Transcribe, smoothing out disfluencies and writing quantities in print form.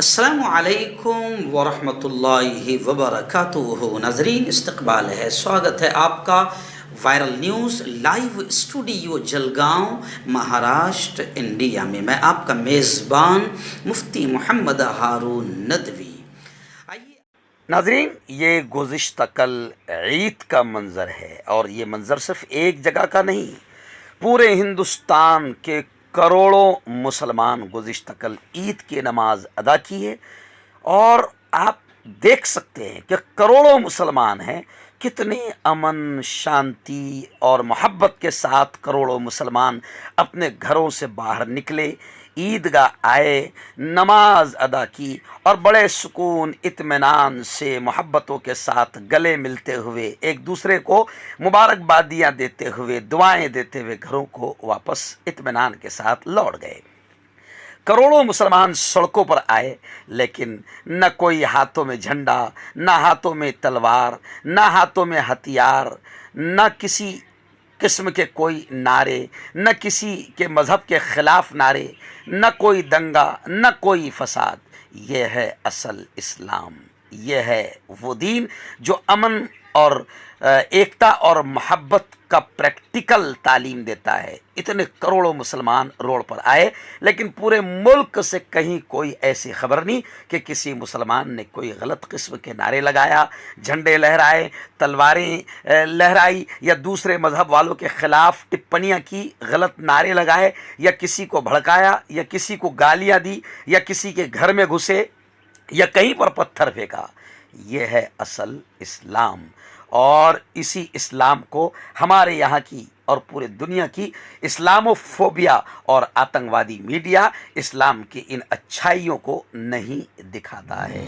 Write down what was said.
السلام علیکم ورحمۃ اللہ وبرکاتہ۔ ناظرین، استقبال ہے، سواگت ہے آپ کا viral news live studio Jalgaon, Maharashtra, India میں۔ میں آپ کا میزبان مفتی محمد ہارون ندوی۔ آئیے ناظرین، یہ گزشتہ کل عید کا منظر ہے، اور یہ منظر صرف ایک جگہ کا نہیں، پورے ہندوستان کے کروڑوں مسلمان گزشتہ کل عید کی نماز ادا کی ہے، اور آپ دیکھ سکتے ہیں کہ کروڑوں مسلمان ہیں، کتنے امن، شانتی اور محبت کے ساتھ کروڑوں مسلمان اپنے گھروں سے باہر نکلے، عیدگاہ آئے، نماز ادا کی، اور بڑے سکون، اطمینان سے، محبتوں کے ساتھ گلے ملتے ہوئے، ایک دوسرے کو مبارکبادیاں دیتے ہوئے، دعائیں دیتے ہوئے گھروں کو واپس اطمینان کے ساتھ لوٹ گئے۔ کروڑوں مسلمان سڑکوں پر آئے، لیکن نہ کوئی ہاتھوں میں جھنڈا، نہ ہاتھوں میں تلوار، نہ ہاتھوں میں ہتھیار، نہ کسی قسم کے کوئی نعرے، نہ کسی کے مذہب کے خلاف نعرے، نہ کوئی دنگا، نہ کوئی فساد۔ یہ ہے اصل اسلام، یہ ہے وہ دین جو امن اور ایکتا اور محبت کا پریکٹیکل تعلیم دیتا ہے۔ اتنے کروڑوں مسلمان روڈ پر آئے، لیکن پورے ملک سے کہیں کوئی ایسی خبر نہیں کہ کسی مسلمان نے کوئی غلط قسم کے نعرے لگایا، جھنڈے لہرائے، تلواریں لہرائی، یا دوسرے مذہب والوں کے خلاف ٹپنیاں کی، غلط نعرے لگائے، یا کسی کو بھڑکایا، یا کسی کو گالیاں دی، یا کسی کے گھر میں گھسے، یا کہیں پر پتھر پھینکا۔ یہ ہے اصل اسلام، اور اسی اسلام کو ہمارے یہاں کی اور پورے دنیا کی اسلامو فوبیا اور آتنکوادی میڈیا اسلام کی ان اچھائیوں کو نہیں دکھاتا ہے۔